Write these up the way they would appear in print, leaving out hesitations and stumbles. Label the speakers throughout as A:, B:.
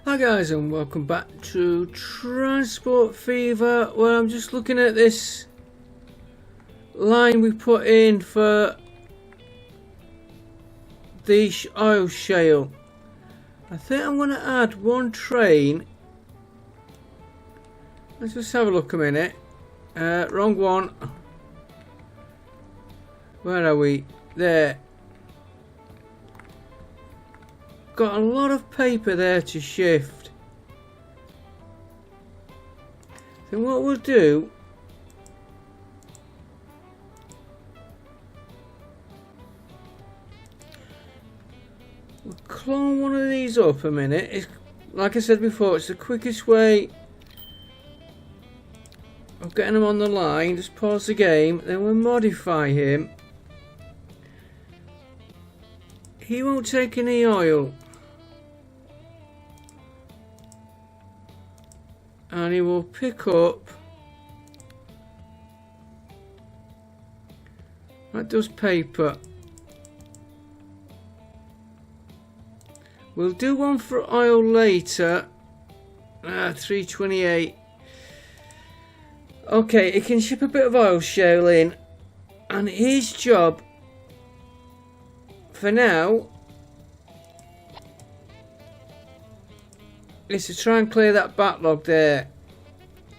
A: Hi guys, and welcome back to Transport Fever, where I'm just looking at this line we put in for the oil shale. I think I'm going to add one train. Let's just have a look a minute. Wrong one. Where are we? There. Got a lot of paper there to shift. Then what we'll do, we'll clone one of these up a minute. It's, like I said before, it's the quickest way of getting him on the line. Just pause the game, then we'll modify him. He won't take any oil. And he will pick up, that does paper. We'll do one for oil later. 328. Okay, he can ship a bit of oil shale in, and his job for now is to try and clear that backlog there.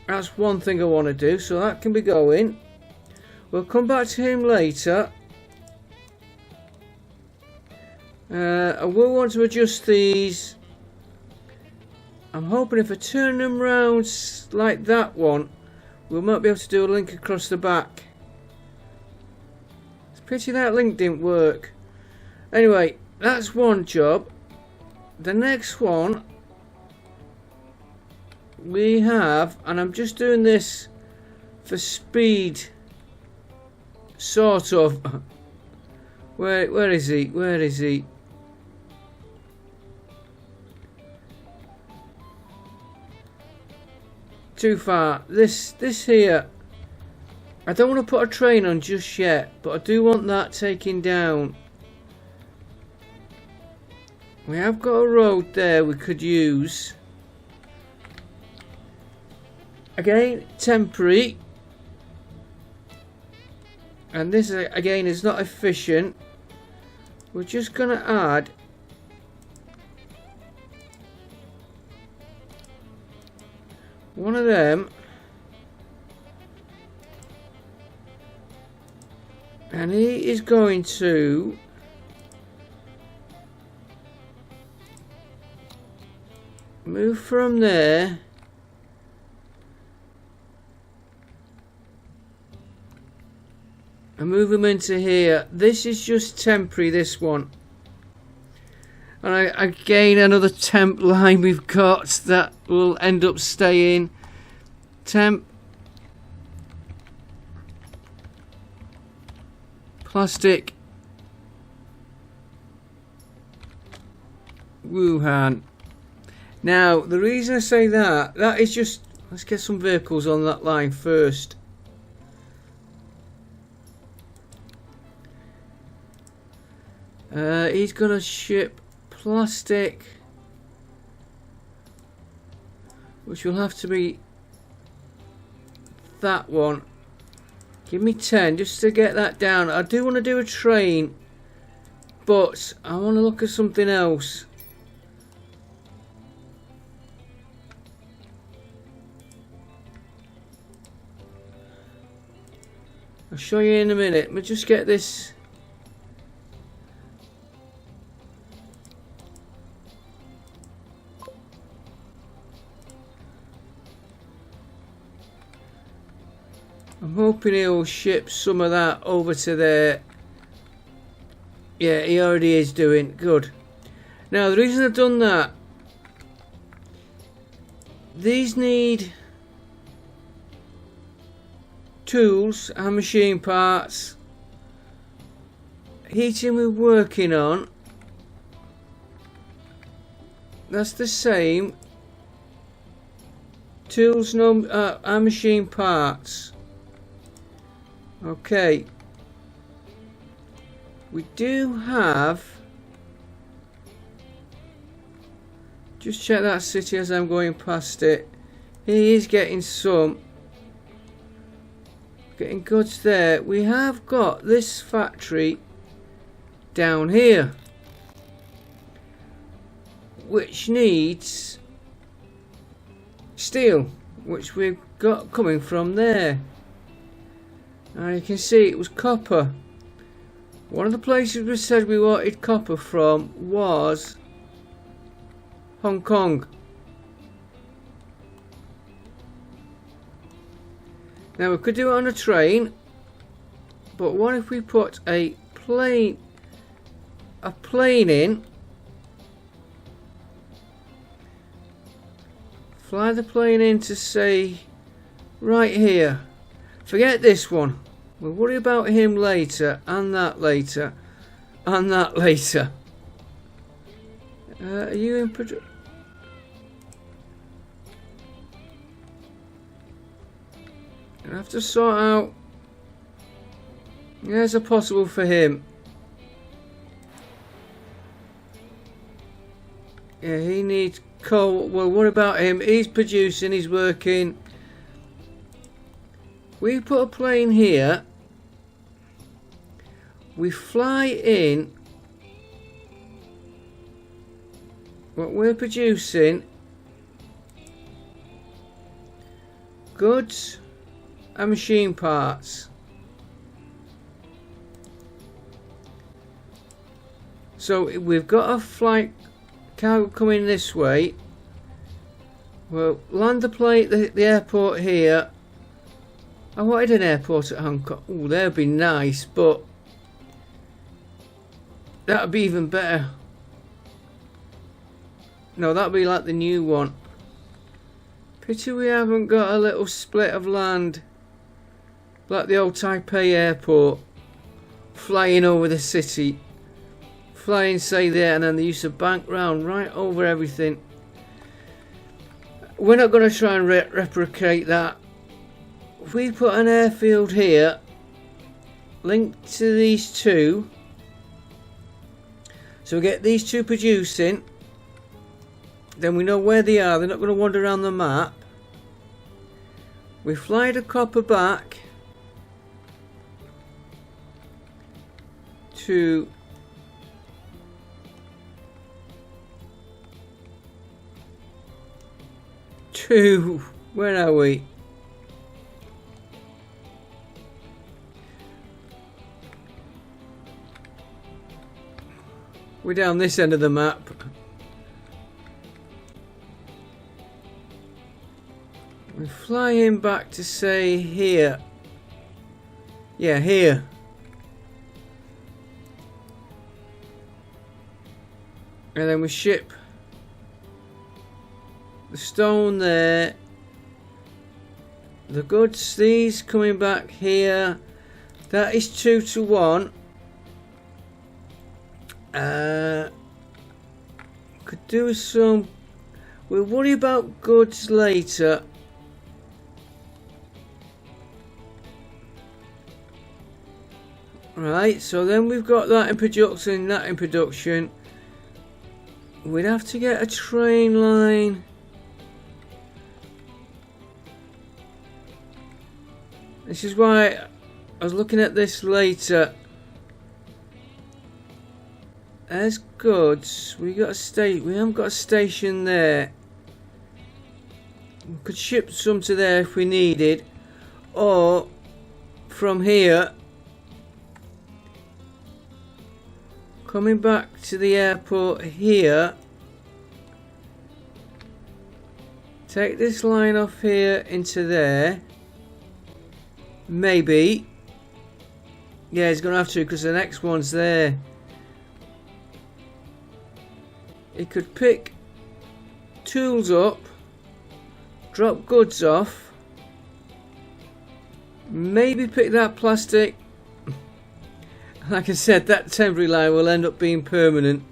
A: That's one thing I want to do, so that can be going. We'll come back to him later. I will want to adjust these. I'm hoping if I turn them round like that one, we might be able to do a link across the back. It's a pity that link didn't work. Anyway, that's one job. The next one we have, and I'm just doing this for speed, sort of. Where is he? Where is he? Too far. This here, I don't want to put a train on just yet, but I do want that taken down. We have got a road there we could use. Again, temporary, and this again is not efficient. We're just going to add one of them, and he is going to move from there and move them into here. This is just temporary, this one. And again, another temp line we've got that will end up staying. Temp. Plastic. Wuhan. Now, the reason I say that is just, let's get some vehicles on that line first. He's gonna ship plastic, which will have to be that one. Give me 10 just to get that down. I do want to do a train, but I want to look at something else. I'll show you in a minute. Let me just get this. I'm hoping he'll ship some of that over to there. Yeah, he already is doing good. Now, the reason I've done that, these need tools and machine parts. Heating we're working on, that's the same. Tools and machine parts. Okay, we do have Just check that city as I'm going past it. He is getting getting goods there. We have got this factory down here, which needs steel, which we've got coming from there. And you can see it was copper. One of the places we said we wanted copper from was Hong Kong. Now we could do it on a train, but what if we put a plane in, fly the plane in to say right here. Forget this one. We'll worry about him later, and that later, and that later. Are you in production? I have to sort out. There's a possible for him. Yeah, he needs coal. Well, what about him? He's producing, he's working. We put a plane here. We fly in what we're producing. Goods and machine parts. So we've got a flight cargo coming this way. We'll land the plane at the airport here. I wanted an airport at Hong Kong. Oh, that'd be nice, but that'd be even better. No, that'd be like the new one. Pity we haven't got a little split of land like the old Taipei airport, flying over the city, flying say there, and then they used to bank round right over everything. We're not going to try and replicate that. If we put an airfield here linked to these two, so we get these two producing, then we know where they are. They're not going to wander around the map. We fly the copper back to where are we? We're down this end of the map. We fly him back to say here. Yeah, here. And then we ship the stone there. The goods, these coming back here. That is 2 to 1. Could do some. We'll worry about goods later. Right, so then we've got that in production, that in production. We'd have to get a train line. This is why I was looking at this later. As goods, we haven't got a station there. We could ship some to there if we needed, or from here coming back to the airport here, take this line off here into there. Maybe. Yeah, he's gonna have to, because the next one's there. He could pick tools up, drop goods off, maybe pick that plastic. Like I said, that temporary line will end up being permanent.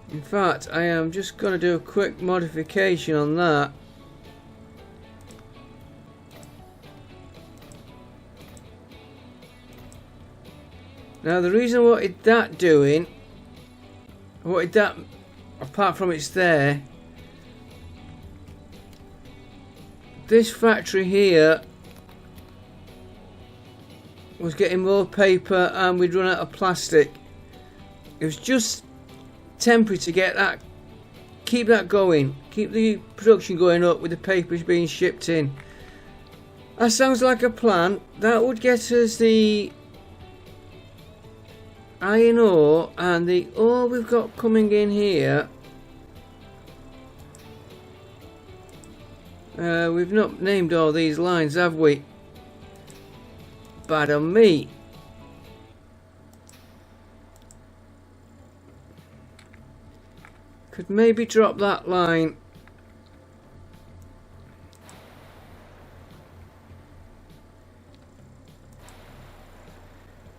A: In fact, I am just going to do a quick modification on that. Now the reason I wanted that doing What did that, apart from it's there, this factory here was getting more paper and we'd run out of plastic. It was just temporary to get that, keep that going, keep the production going up with the papers being shipped in. That sounds like a plan. That would get us the iron ore and the ore we've got coming in here. We've not named all these lines, have we? Bad on me. Could maybe drop that line.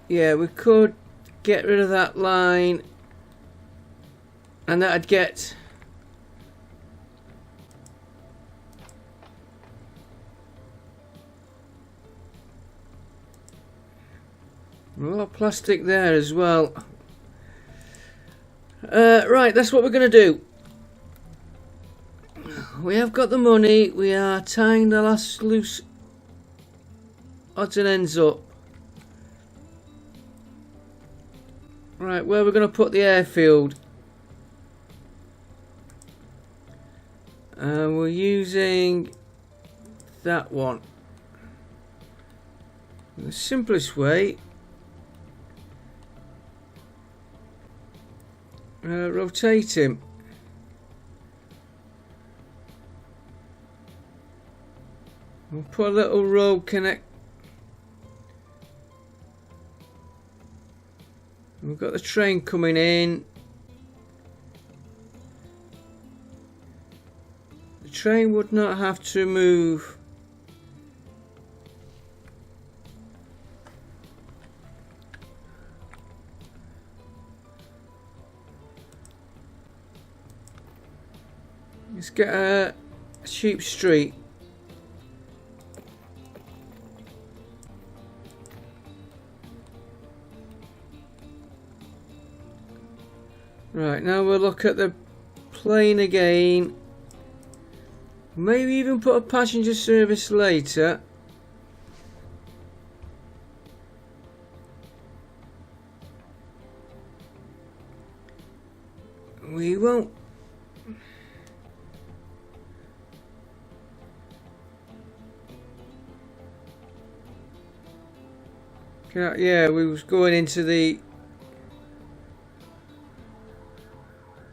A: Yeah, we could get rid of that line and that'd get a lot of plastic there as well. Right, that's what we're going to do. We have got the money. We are tying the last loose odds and ends up. Right, where we're going to put the airfield. We're using that one. The simplest way. Rotate him. We'll put a little road connect. We've got the train coming in. The train would not have to move. Let's get a cheap street. Right, now we'll look at the plane again. Maybe even put a passenger service later. We won't. Yeah, we was going into the.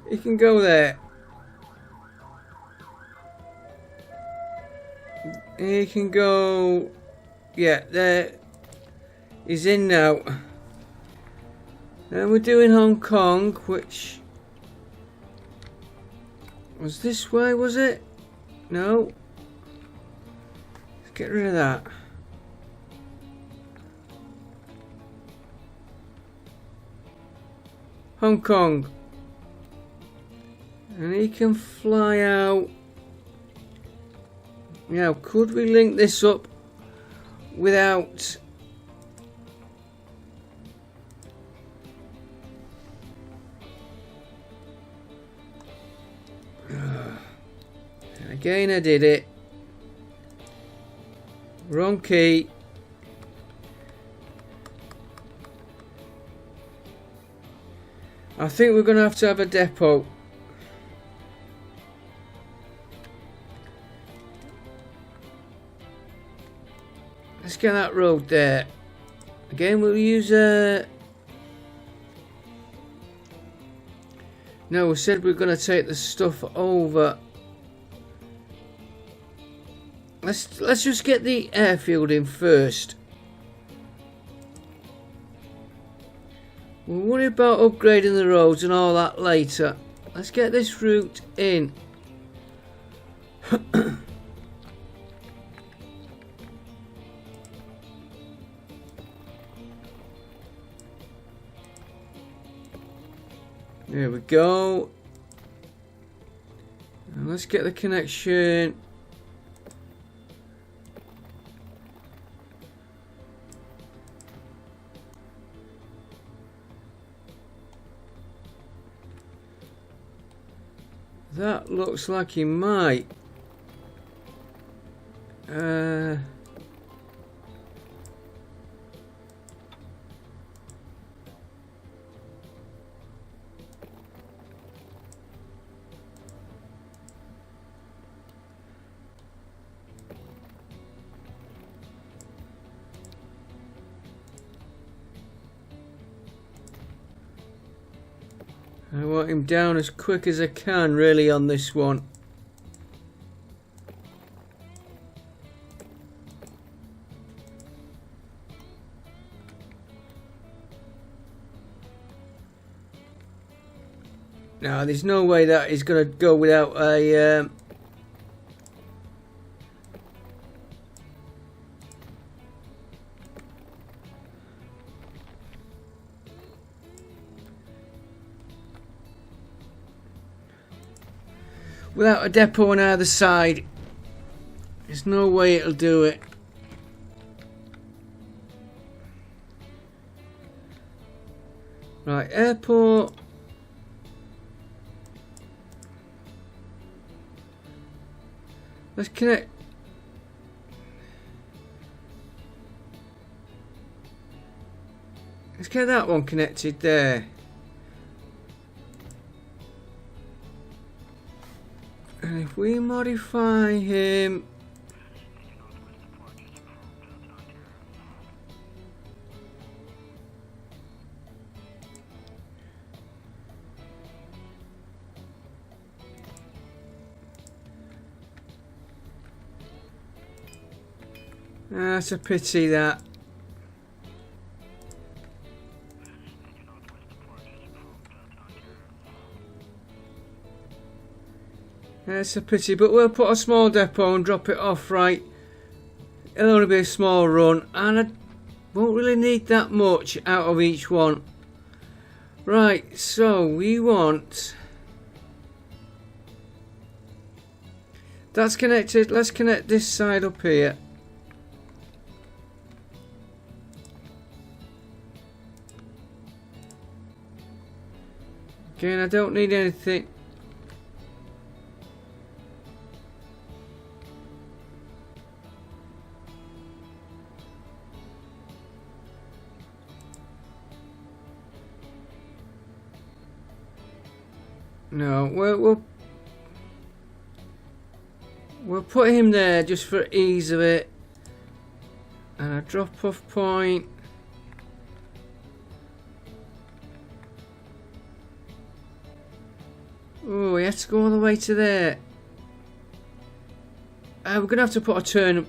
A: You can go there. You can go. Yeah, there. He's in now. And we're doing Hong Kong, which was this way, was it? No. Let's get rid of that. Hong Kong. And he can fly out. Now, could we link this up without again I did it. Wrong key. I think we're going to have a depot. Let's get that road there. Again, we'll use a. No, we said we're going to take the stuff over. Let's just get the airfield in first. We'll worry about upgrading the roads and all that later. Let's get this route in. There we go. And let's get the connection. That looks like he might. I want him down as quick as I can, really, on this one. No, there's no way that he's going to go without a... without a depot on either side. There's no way it'll do it. Right, airport. Let's connect. Let's get that one connected there. And if we modify him, that's a pity that. That's a pity, but we'll put a small depot and drop it off, right? It'll only be a small run, and I won't really need that much out of each one. Right, so we want... that's connected. Let's connect this side up here. Again, I don't need anything. No, we'll put him there just for ease of it. And a drop off point. Oh, we have to go all the way to there. We're gonna have to put a turn.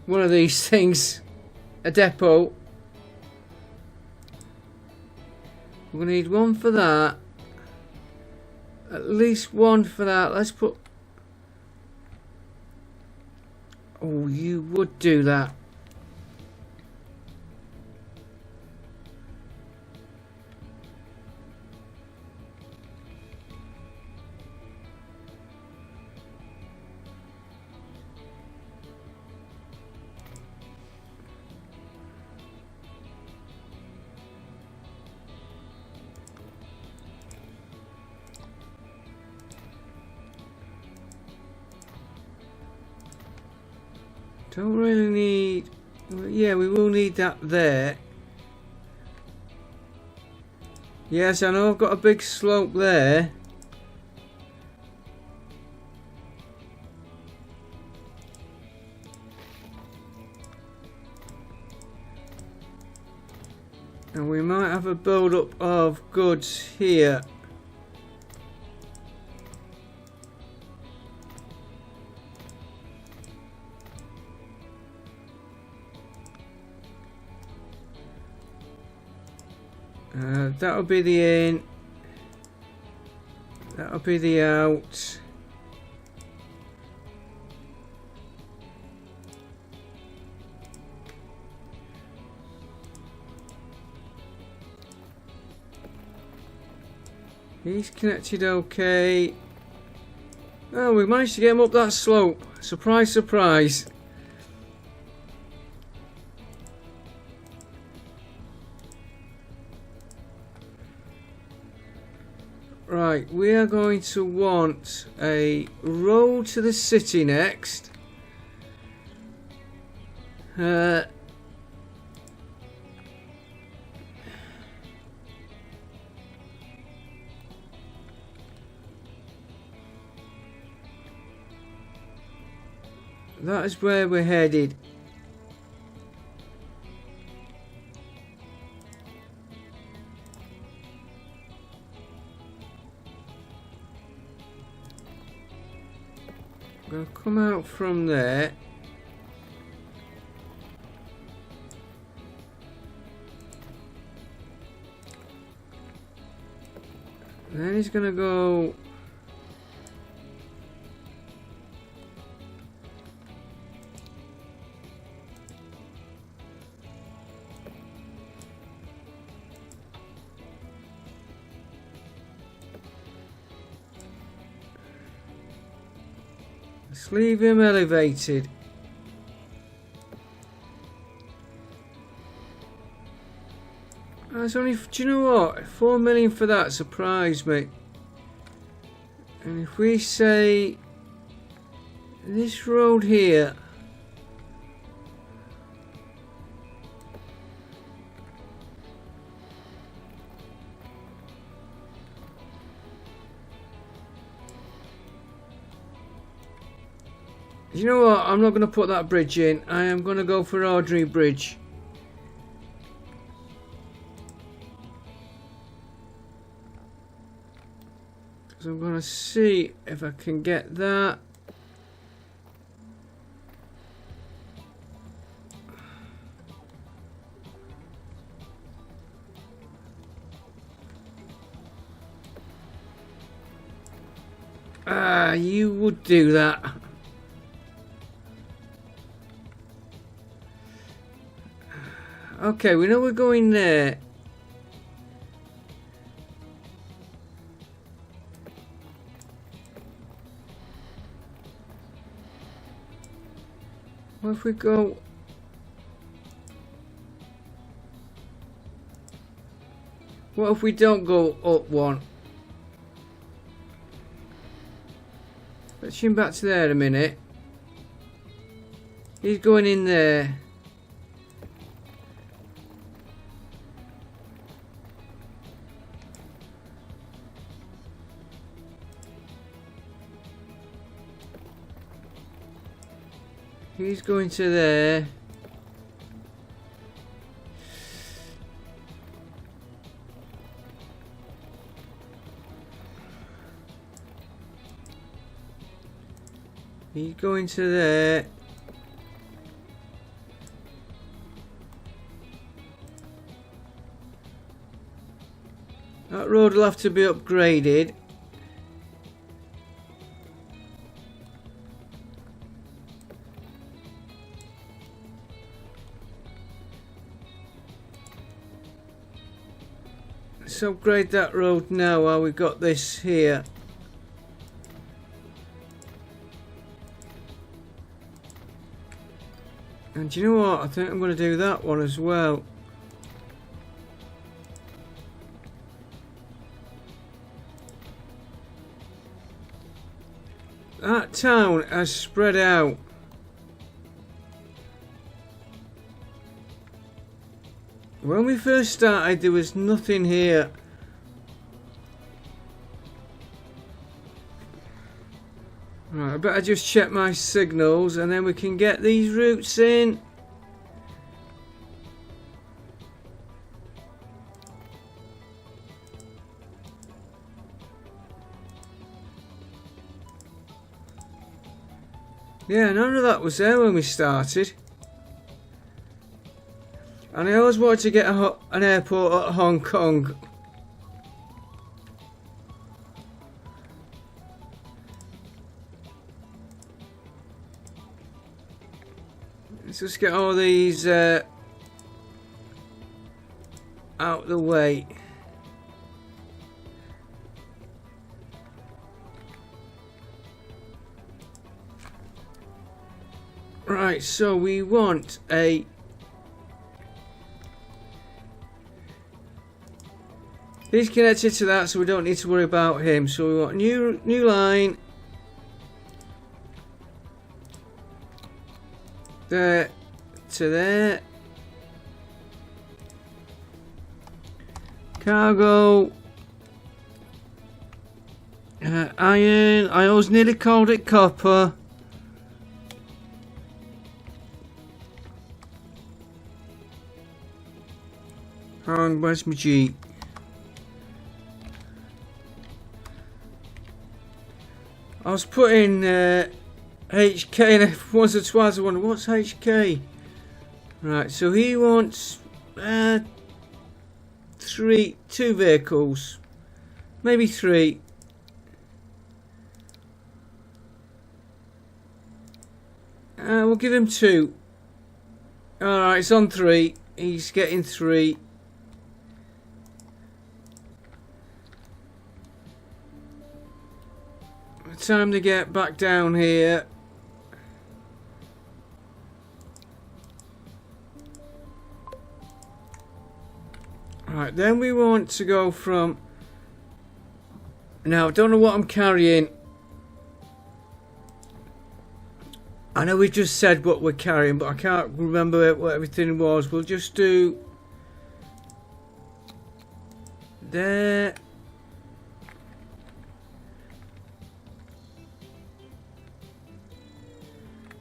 A: One of these things, a depot. We're gonna need one for that. At least one for that. Let's put... oh, you would do that. Don't really need... yeah, we will need that there. Yes, I know I've got a big slope there. And we might have a build-up of goods here. That'll be the in. That'll be the out. He's connected okay. Oh, we managed to get him up that slope. Surprise, surprise. Right, we are going to want a road to the city next. That is where we're headed. I'm going to come out from there. Then he's going to go let's leave him elevated. That's only, do you know what? 4 million for that surprised me. And if we say this road here, you know what? I'm not going to put that bridge in. I am going to go for ordinary bridge. So I'm going to see if I can get that. Ah, you would do that. Okay, we know we're going there. What if we go? What if we don't go up one? Let's swing back to there a minute. He's going in there. He's going to there. He's going to there. That road will have to be upgraded. Let's upgrade that road now while we've got this here. And you know what? I think I'm going to do that one as well. That town has spread out. When we first started, there was nothing here. Right, I better just check my signals and then we can get these routes in. Yeah, none of that was there when we started. And I always wanted to get an airport at Hong Kong. Let's just get all these out the way. Right, so we want a He's connected to that, so we don't need to worry about him. So we want new line. There to there. Cargo. Iron. I always nearly called it copper. Where's my G? I was putting HK and once or twice I wonder what's HK. Right, so he wants two vehicles, maybe 3. We'll give him 2. Alright, it's on 3. He's getting 3. Time to get back down here. Right, then we want to go from... Now, I don't know what I'm carrying. I know we just said what we're carrying, but I can't remember what everything was. We'll just do... There...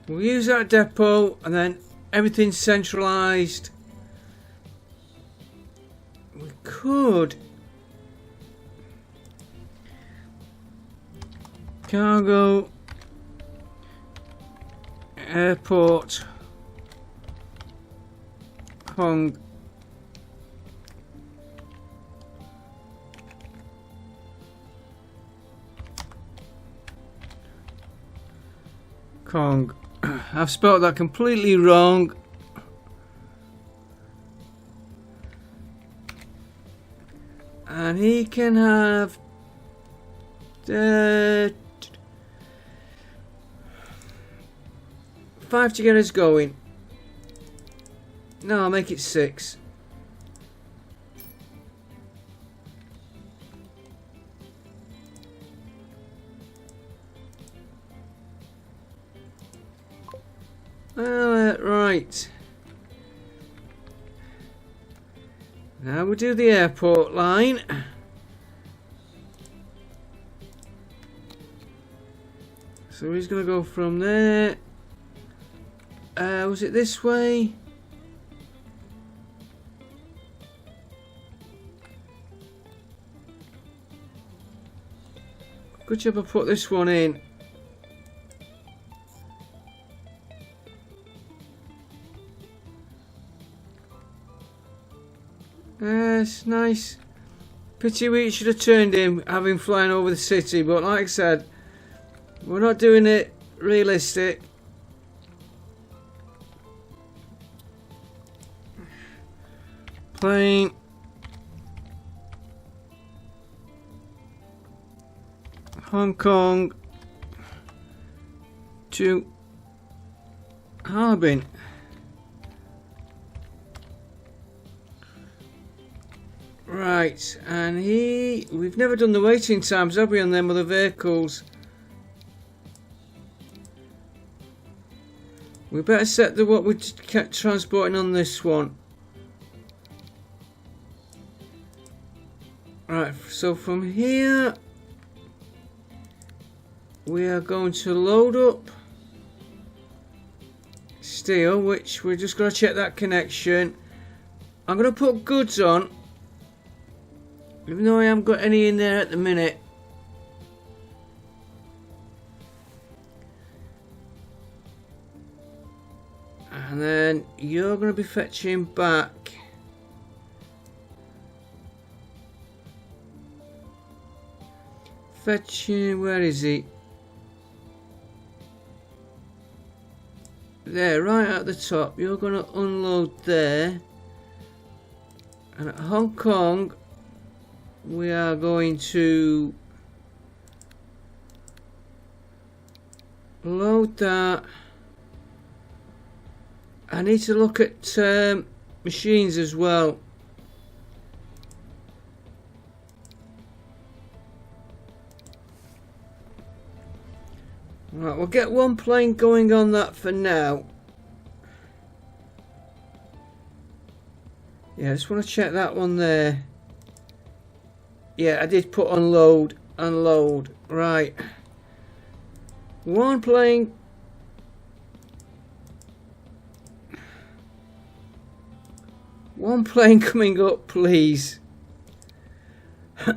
A: We'll use that depot and then everything's centralised. We could cargo airport Hong Kong. I've spelled that completely wrong. And he can have 5 to get us going. No, I'll make it 6. Right. Now we'll do the airport line. So he's going to go from there. Was it this way? Good job I put this one in. It's nice. Pity we should have turned him having flying over the city, but like I said, we're not doing it realistic. Plane. Hong Kong to Harbin. Right, and we've never done the waiting times, have we, on them other vehicles? We better set what we're transporting on this one. Right, so from here we are going to load up steel, which we're just going to check that connection. I'm going to put goods on, even though I haven't got any in there at the minute. And then you're going to be fetching back where is he? There, right at the top. You're going to unload there. And at Hong Kong we are going to load that. I need to look at machines as well. Right, we'll get one plane going on that for now. Yeah, I just want to check that one there. Yeah, I did put unload, unload. Right. One plane. One plane coming up, please. I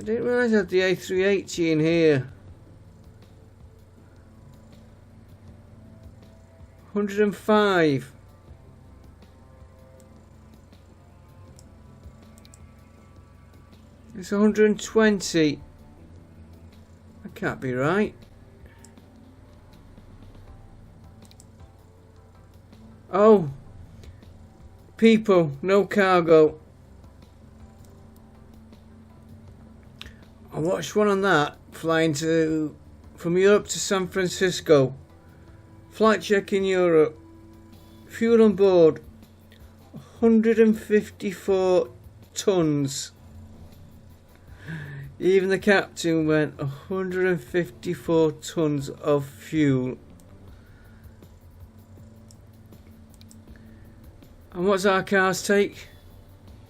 A: didn't realise I had the A380 in here. 105. It's 120. That can't be right. Oh. People, no cargo. I watched one on that flying from Europe to San Francisco. Flight check in Europe. Fuel on board 154 tons. Even the captain went 154 tons of fuel. And what's our cars take?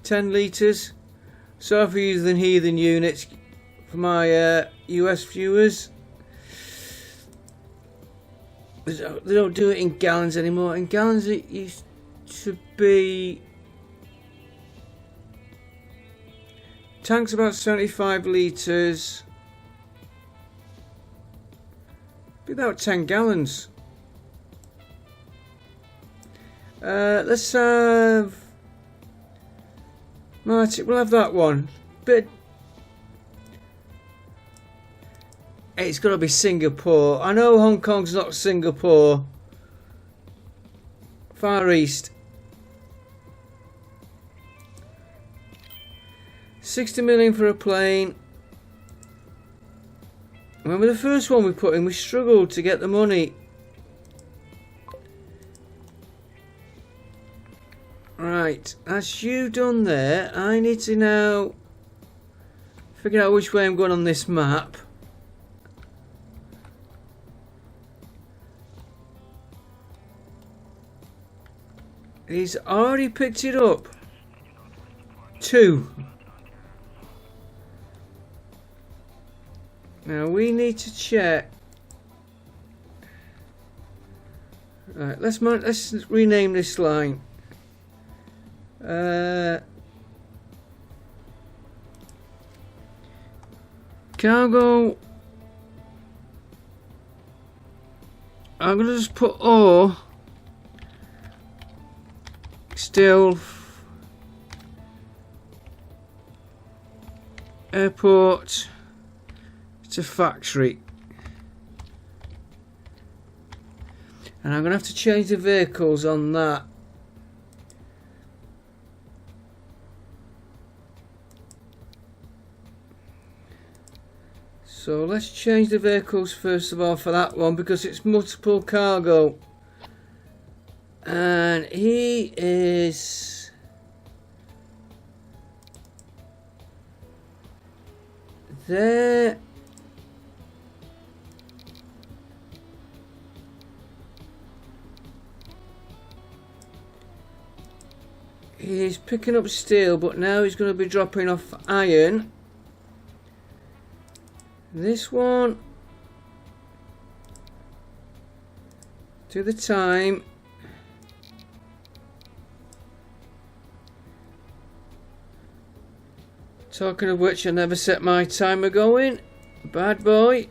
A: 10 litres. Sorry for using heathen units for my US viewers. They don't do it in gallons anymore. In gallons it used to be... Tank's about 75 litres. Be about 10 gallons. Let's have... Martin, we'll have that one. Bit... It's got to be Singapore. I know Hong Kong's not Singapore. Far East. 60 million for a plane. Remember the first one we put in? We struggled to get the money. Right, as you done there, I need to now figure out which way I'm going on this map. He's already picked it up. 2. Now we need to check. Right, let's rename this line. Cargo. I'm gonna just put ore. Still. Airport to factory. And I'm gonna have to change the vehicles on that. So let's change the vehicles first of all for that one because it's multiple cargo. And he is there. He's picking up steel, but now he's going to be dropping off iron. This one to the time. Talking of which, I never set my timer going. Bad boy.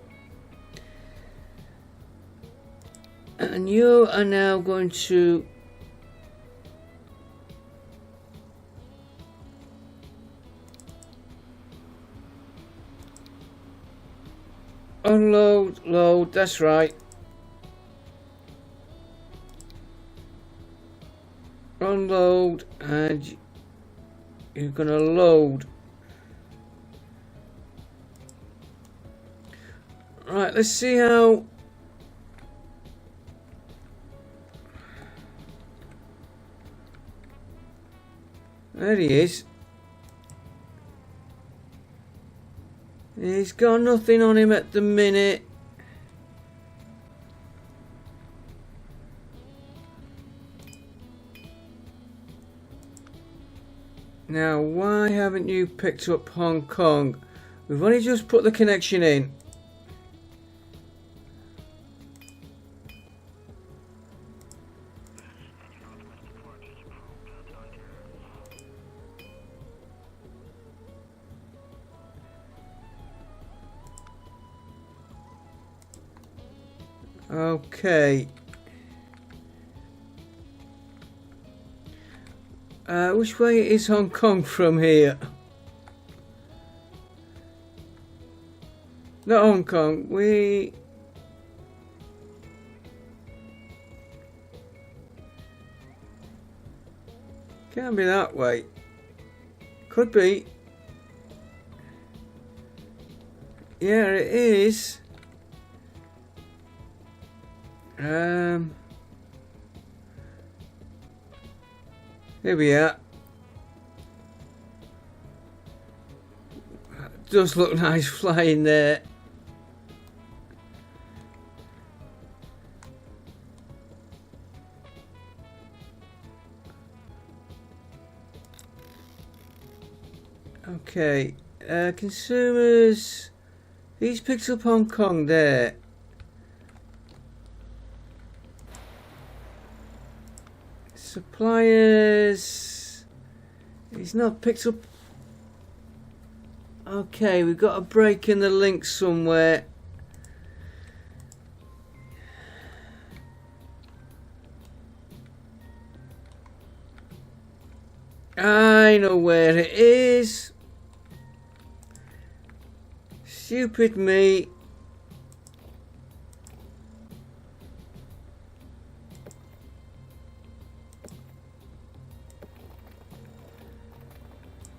A: And you are now going to unload, load, that's right. Unload, and you're gonna load. Right, let's see how. There he is. He's got nothing on him at the minute. Now, why haven't you picked up Hong Kong? We've only just put the connection in. Okay. Which way is Hong Kong from here? Not Hong Kong, can't be that way. Could be. Yeah, it is. Here we are. Does look nice flying there. Okay, consumers. He's picked up Hong Kong there. Suppliers. He's not picked up. Okay, we've got a break in the link somewhere. I know where it is. Stupid me.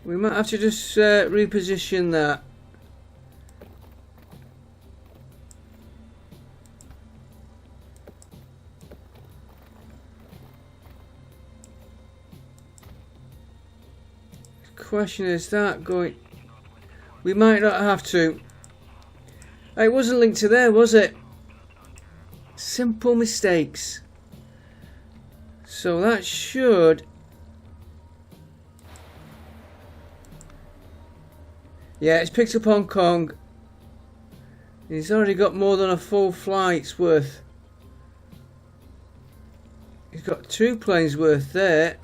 A: We might have to just reposition that. The question is that going... We might not have to. It wasn't linked to there, was it? Simple mistakes. So that should... Yeah, it's picked up Hong Kong. He's already got more than a full flight's worth. He's got 2 planes worth there.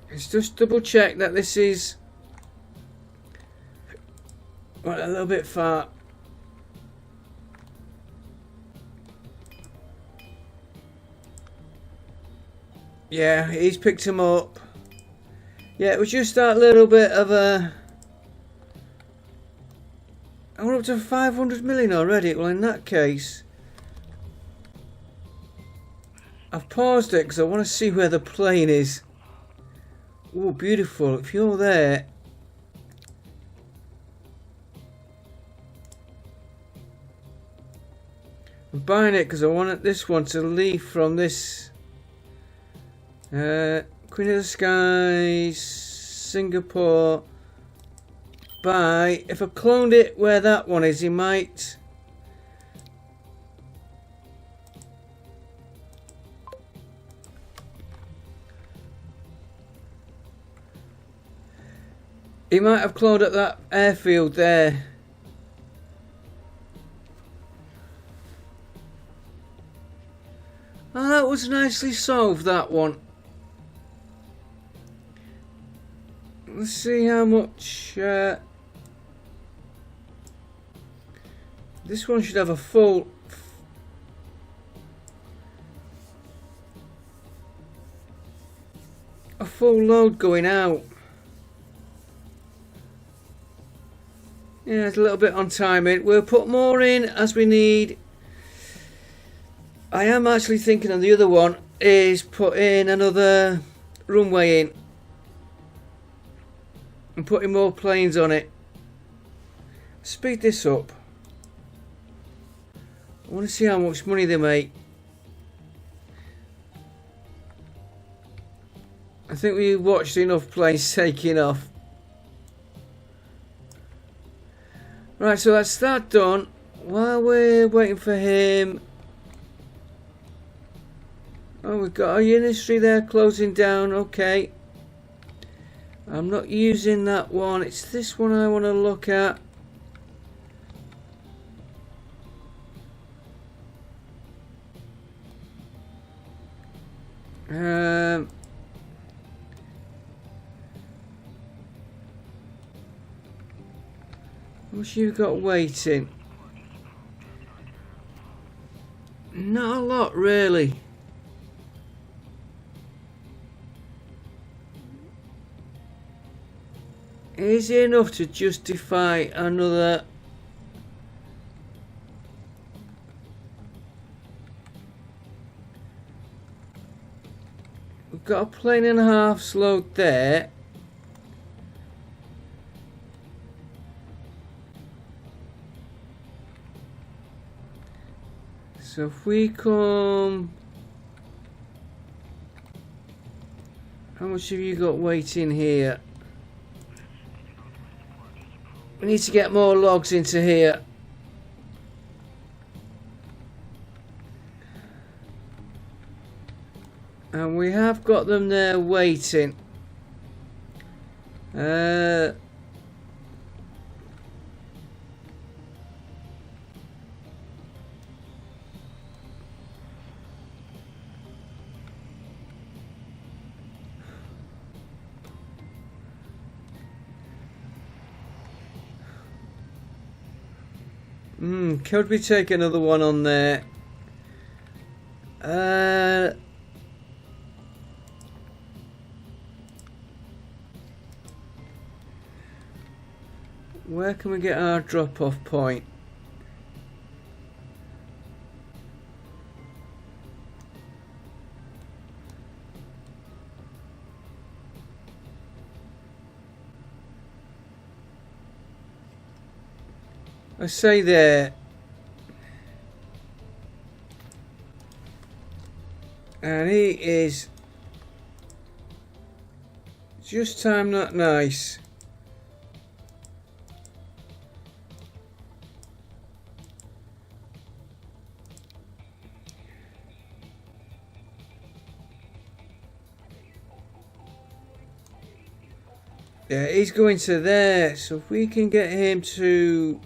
A: Let's just double check that this is... Well, a little bit far. Yeah, he's picked him up. Yeah, it was just that little bit of a... We're up to 500 million already. Well, in that case... I've paused it because I want to see where the plane is. Oh, beautiful. If you're there... I'm buying it because I want this one to leave from this... Queen of the Skies, Singapore. Buy. If I cloned it where that one is, he might... He might have cloned at that airfield there. Oh, that was nicely solved, that one. Let's see how much... this one should have a full... a full load going out. Yeah, it's a little bit on timing. We'll put more in as we need. I am actually thinking of the other one is put in another runway in and putting more planes on it. Speed this up. I want to see how much money they make. I think we watched enough planes taking off. Right, so that's that done. While we're waiting for him... Oh, we've got our industry there closing down. Okay. I'm not using that one. It's this one I want to look at. How much you got waiting? Not a lot, really. Is it enough to justify another? We've got a plane and a half load there. So if we come... How much have you got waiting here? We need to get more logs into here. And we have got them there waiting. Could we take another one on there? Where can we get our drop-off point? I say there. And he is just time not nice. Yeah, he's going to there, so if we can get him to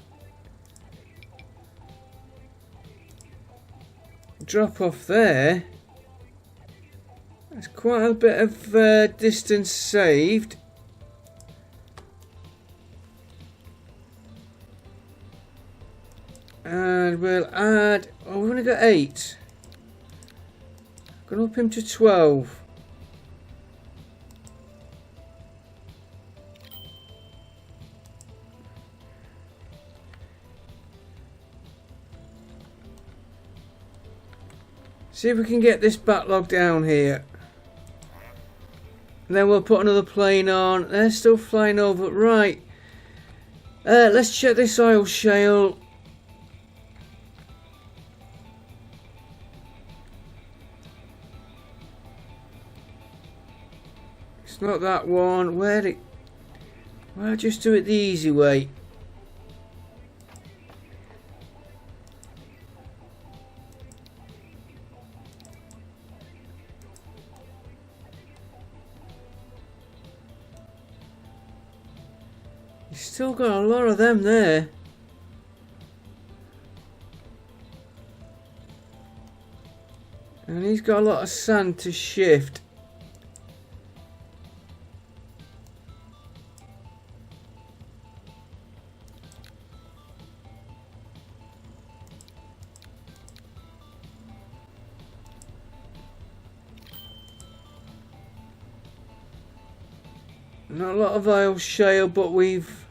A: drop off there, that's quite a bit of distance saved. And we'll add, oh, we've only got 8. Gonna up him to 12. See if we can get this backlog down here. And then we'll put another plane on. They're still flying over. Right. Let's check this oil shale. It's not that one. Well, just do it the easy way. You've still got a lot of them there. And he's got a lot of sand to shift. Not a lot of oil shale, but we've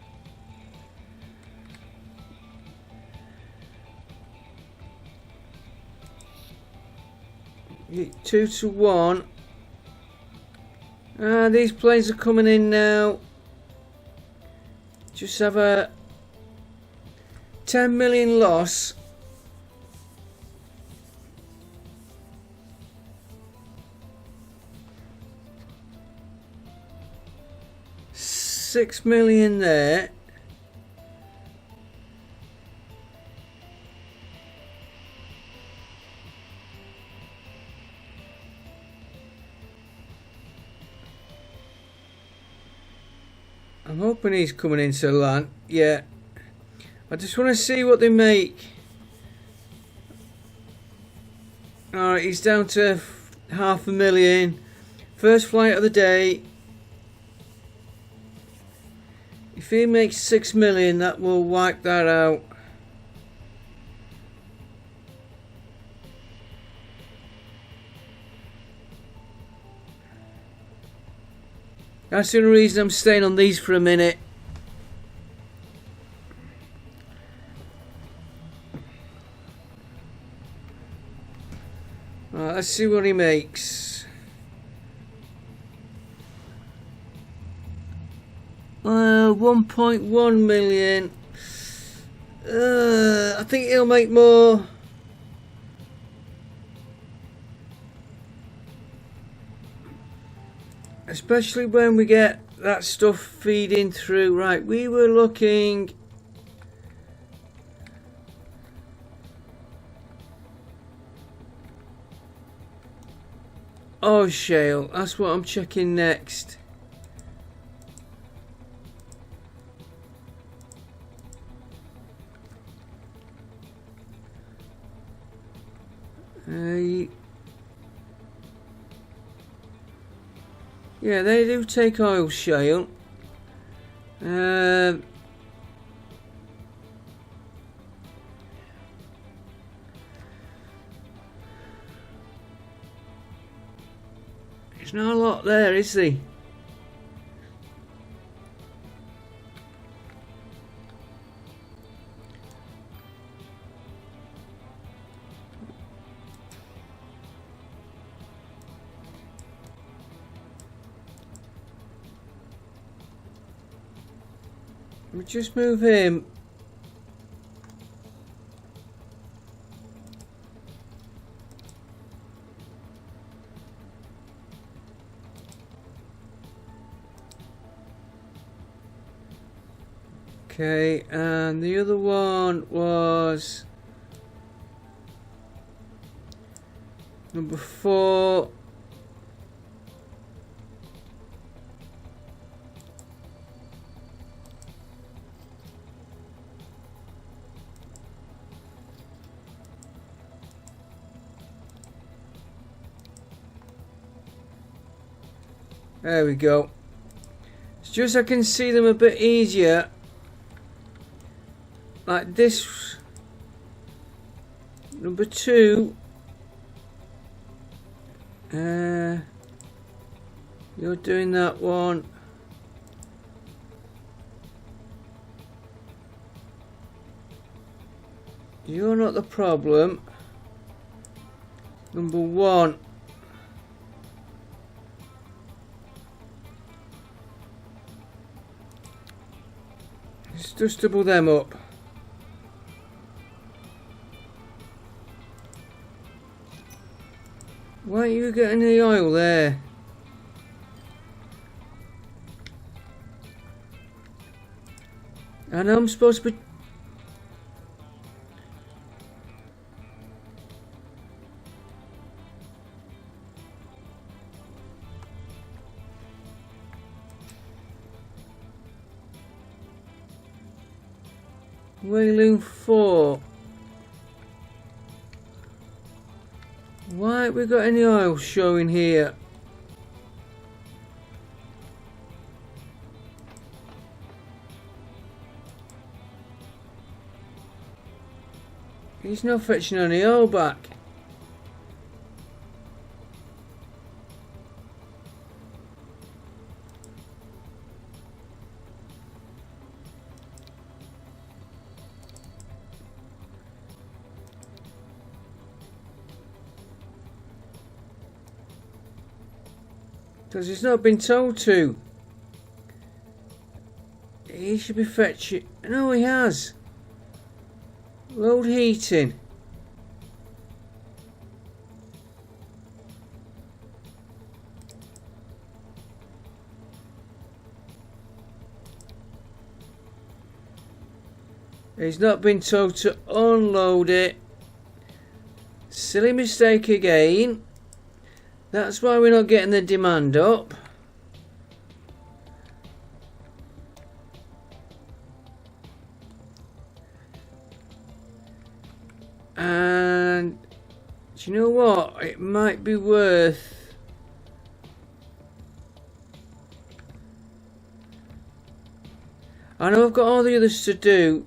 A: 2 to 1. These planes are coming in now. Just have a 10 million loss. 6 million there. I'm hoping he's coming into land. Yeah. I just want to see what they make. Alright, he's down to 500,000. First flight of the day. If he makes 6 million, that will wipe that out. That's the only reason I'm staying on these for a minute. Right, let's see what he makes. 1.1 million. I think he'll make more. Especially when we get that stuff feeding through. Right, we were looking. Oh, shale. That's what I'm checking next. Yeah, they do take oil shale. It's not a lot there, is there? We just move him. Okay, and the other one was number 4. There we go. It's just I can see them a bit easier. Like this. Number 2. You're doing that one. You're not the problem. Number 1. Let's just double them up. Why are you getting the oil there? And I'm supposed to be... Whaling 4. Why have we got any oil showing here? He's not fetching any oil back. Because he's not been told to. He should be fetching. No, he has. Load heating. He's not been told to unload it. Silly mistake again. That's why we're not getting the demand up. And do you know what? It might be worth I know I've got all the others to do.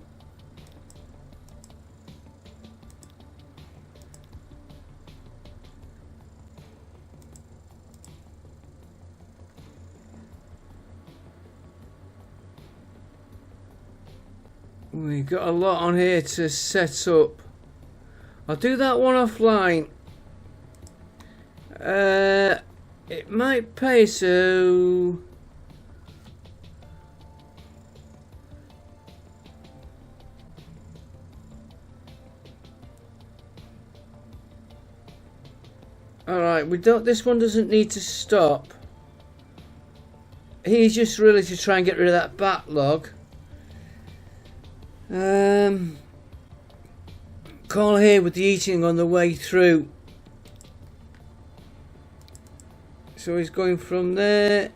A: We've got a lot on here to set up. I'll do that one offline. It might pay, so alright, we don't this one doesn't need to stop. He's just really to try and get rid of that backlog. Call here with the eating on the way through. So he's going from there.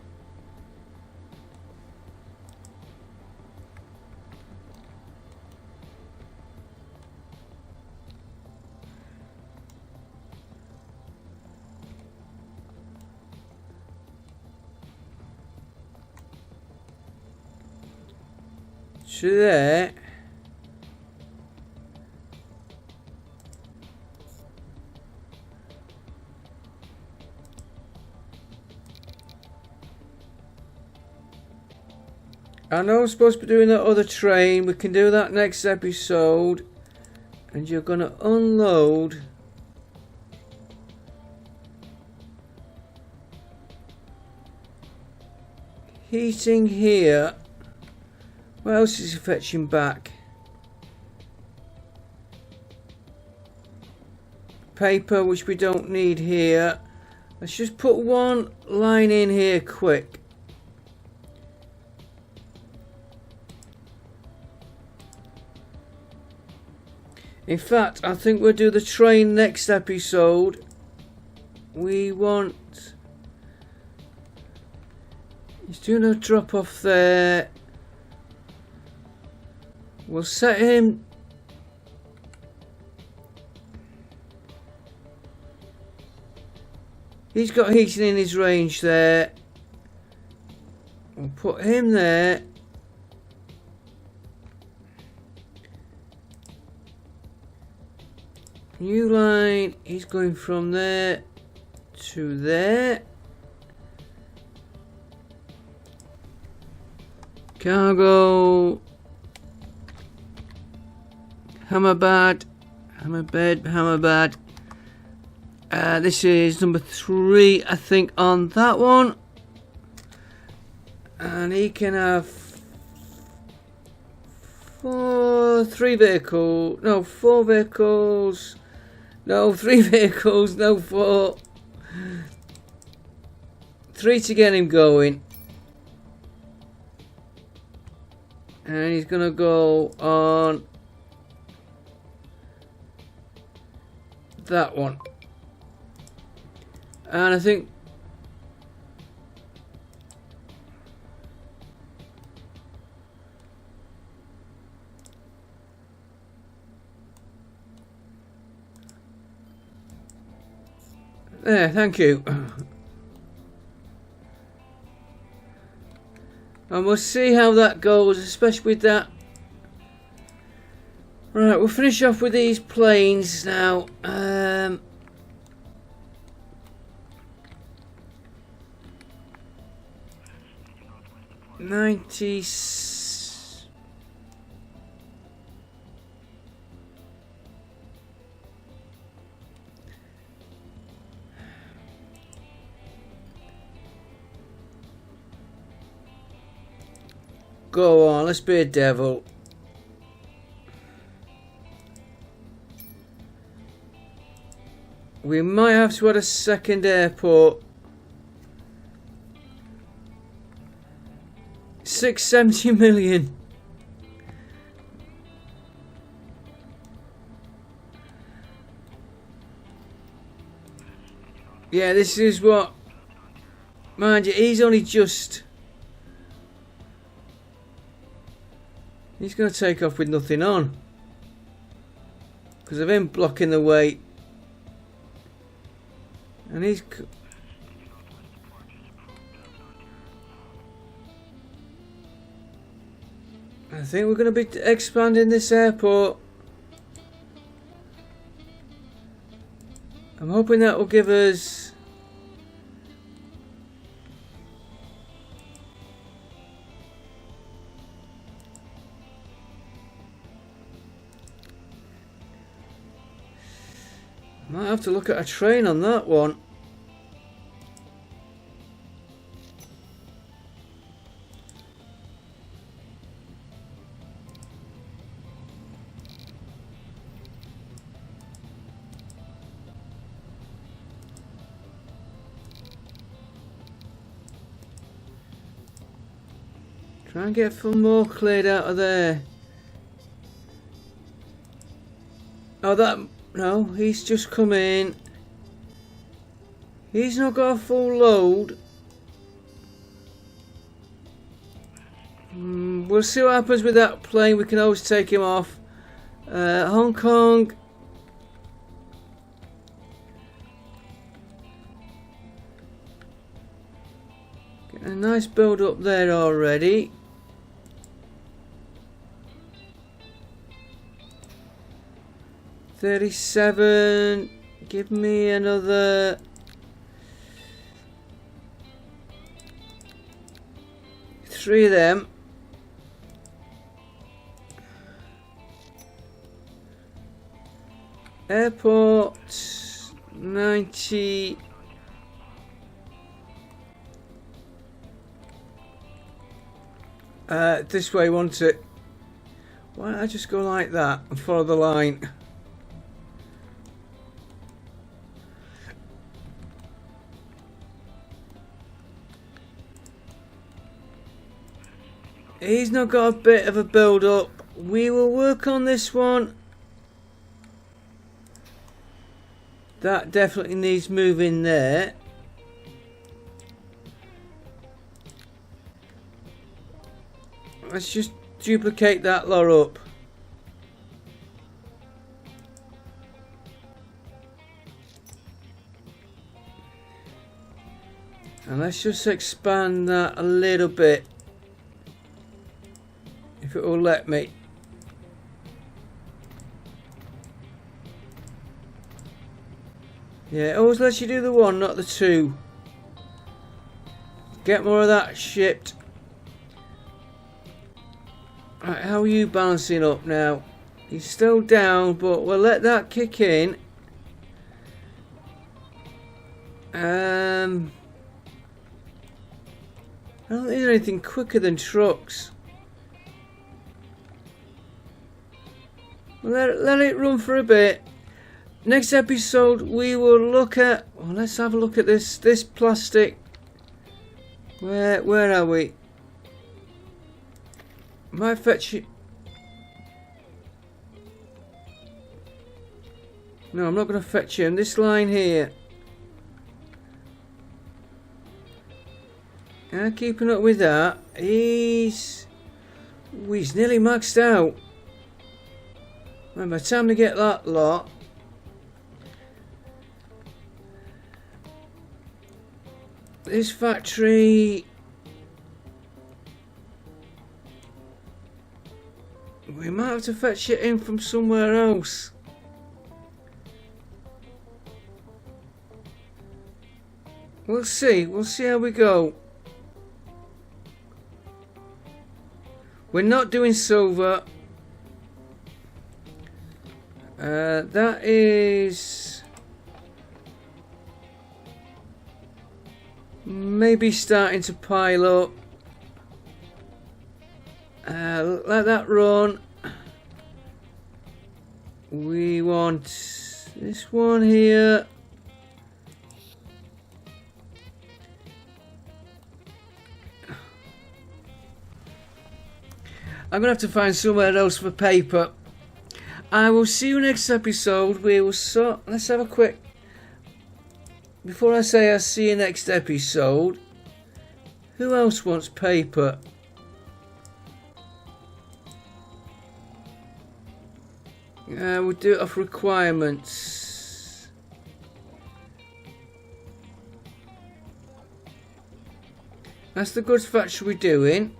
A: To there. I know I'm supposed to be doing that other train. We can do that next episode. And you're going to unload heating here. What else is he fetching back? Paper, which we don't need here. Let's just put one line in here quick. In fact, I think we'll do the train next episode. We want... He's doing a drop off there. We'll set him... He's got heating in his range there. We'll put him there. New line, he's going from there to there. Cargo. Hammerbad. Hammerbad. This is number 3, I think, on that one. And he can have 4 vehicles. No, 4 vehicles. No, 3 vehicles. No, 4. 3 to get him going. And he's going to go on that one. And I think there, thank you. And we'll see how that goes, especially with that. Right, we'll finish off with these planes now. 90. Go on, let's be a devil. We might have to add a second airport. 670 million. Yeah, this is what... Mind you, he's only just... He's going to take off with nothing on. Because of him blocking the way. And he's... I think we're going to be expanding this airport. I'm hoping that will give us... Might have to look at a train on that one. Try and get some more cleared out of there. Oh, that... No, he's just come in. He's not got a full load. We'll see what happens with that plane. We can always take him off. Hong Kong. Get a nice build up there already. $37. Give me another. Three of them. Airport 90. This way, won't it? Why don't I just go like that and follow the line? He's not got a bit of a build up. We will work on this one. That definitely needs moving there. Let's just duplicate that lot up. And let's just expand that a little bit. If it will let me. Yeah, it always lets you do the one, not the two. Get more of that shipped. Right, how are you balancing up now? He's still down, but we'll let that kick in. I don't think there's anything quicker than trucks. Let it run for a bit. Next episode we will look at... Well, let's have a look at this plastic. Where are we? Might fetch it. No, I'm not going to fetch him. This line here. Keeping up with that. He's nearly maxed out. By the time to get that lot. This factory. We might have to fetch it in from somewhere else. We'll see how we go. We're not doing silver. That is maybe starting to pile up. Let that run. We want this one here. I'm going to have to find somewhere else for paper. I will see you next episode. We will let's have a quick... before I say I'll see you next episode, who else wants paper? We'll do it off requirements. That's the goods factory we're doing.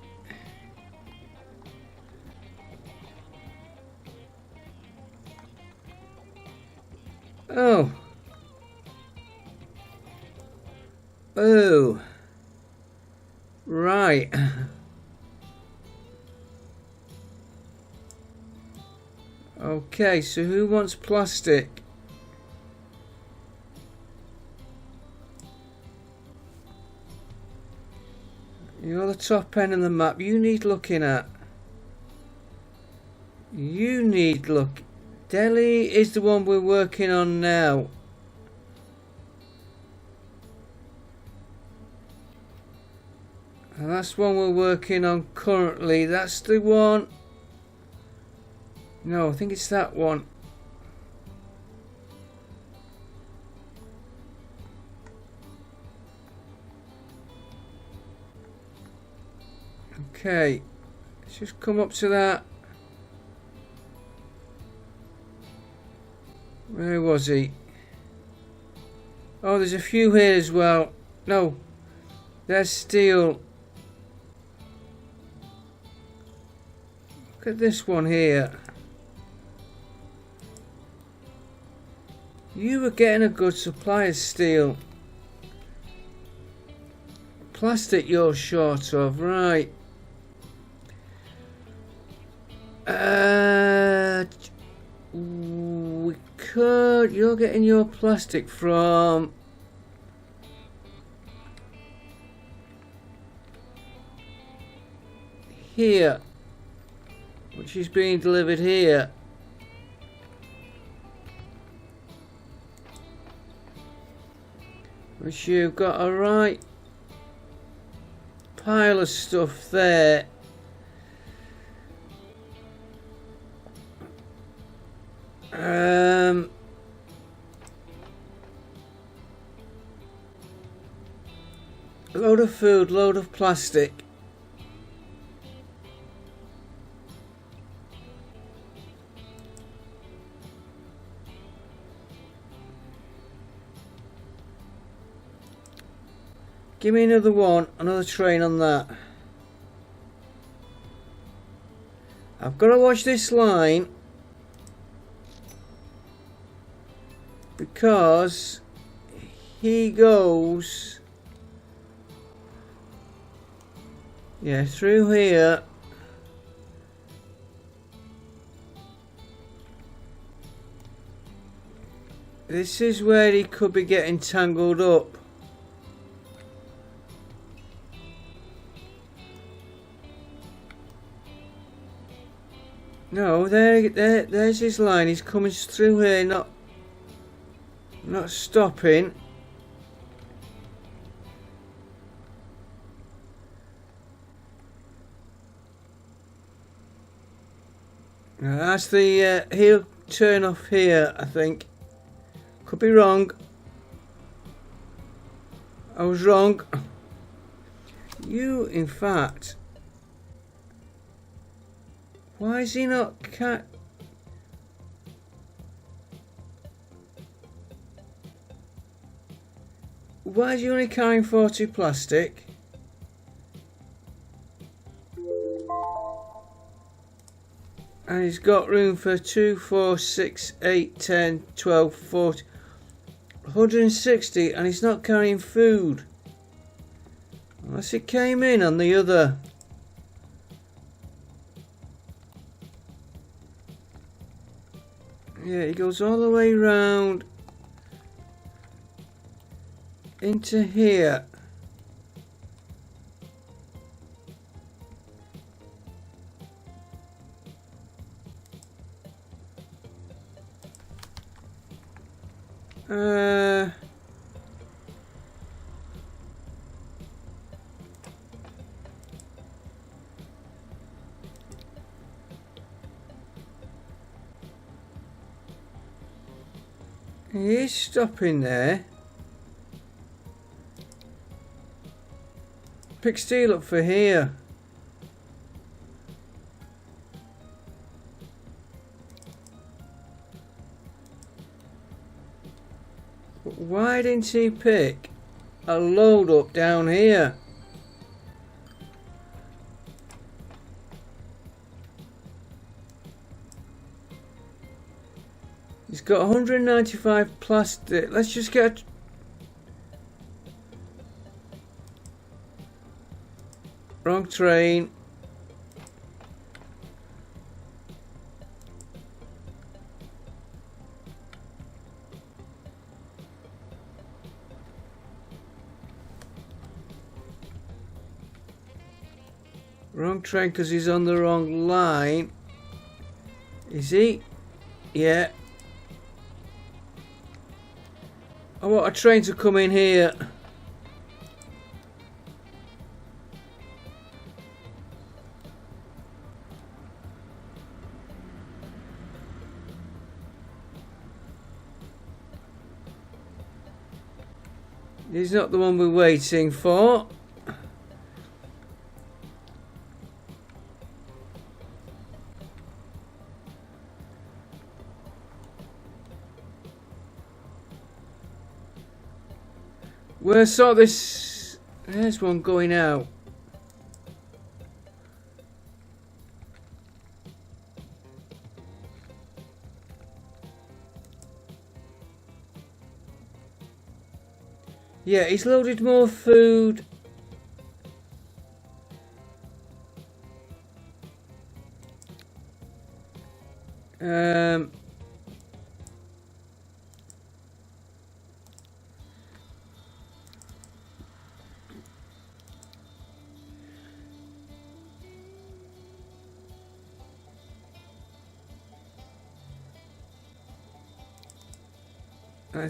A: Oh. Oh. Right. Okay, so who wants plastic? You're the top end of the map. You need looking at. You need look. Delhi is the one we're working on now. And that's one we're working on currently. That's the one. No, I think it's that one. Okay, let's just come up to that. Where was he? Oh, there's a few here as well. No, there's steel. Look at this one here. You were getting a good supply of steel. Plastic you're short of, right. We could... You're getting your plastic from... here. Which is being delivered here. Which you've got a right pile of stuff there. Load of food, load of plastic. Give me another one, another train on that. I've got to watch this line because he goes, yeah, through here. This is where he could be getting tangled up. No, there's his line. He's coming through here, not stopping. Now that's the he'll turn off here, I think. Could be wrong. I was wrong. You, in fact. Why is he not Why is he only carrying 40 plastic? And he's got room for 2, 4, 6, 8, 10, 12, 40, 160, and he's not carrying food. Unless it came in on the other. Yeah, he goes all the way round into here. He is stopping there. pick steel up for here. But why didn't he pick a load up down here? He's got 195 plastic. Let's just get wrong train. Wrong train because he's on the wrong line. Is he? Yeah. I want a train to come in here. He's not the one we're waiting for. Where saw this? There's one going out. Yeah, he's loaded more food.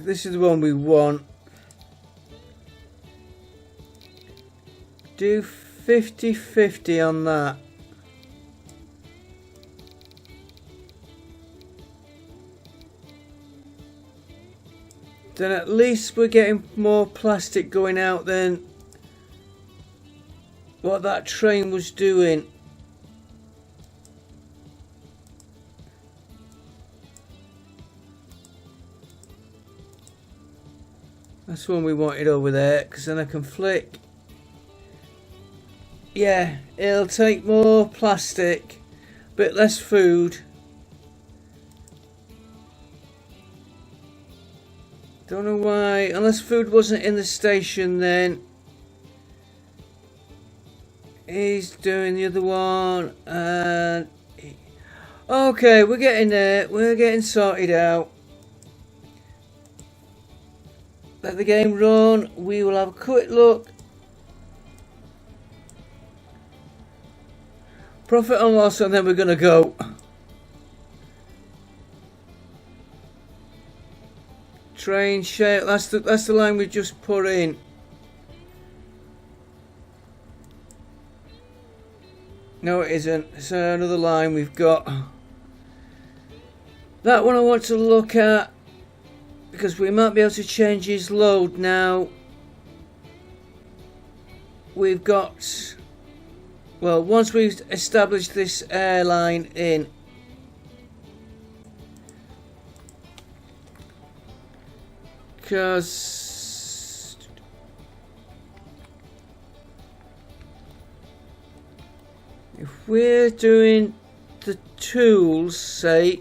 A: This is the one we want. Do 50-50 on that. Then at least we're getting more plastic going out than what that train was doing. That's one we wanted over there, because then I can flick. Yeah, it'll take more plastic, bit less food. Don't know why, unless food wasn't in the station then. He's doing the other one, and okay, we're getting there, we're getting sorted out. Let the game run, we will have a quick look. Profit and loss, and then we're gonna go. Train share, that's the line we just put in. No, it isn't. It's another line we've got. That one I want to look at, because we might be able to change his load now. We've got, well, once we've established this airline in, because if we're doing the tools, say,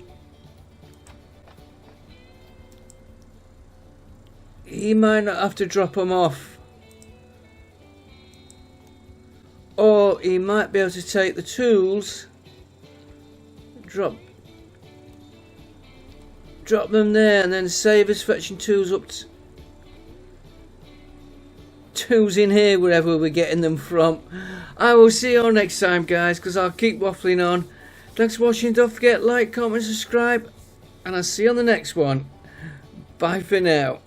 A: he might not have to drop them off, or he might be able to take the tools, drop them there, and then save us fetching tools up tools in here wherever we're getting them from. I will see you all next time, guys, because I'll keep waffling on. Thanks for watching. Don't forget, like, comment, subscribe, and I'll see you on the next one. Bye for now.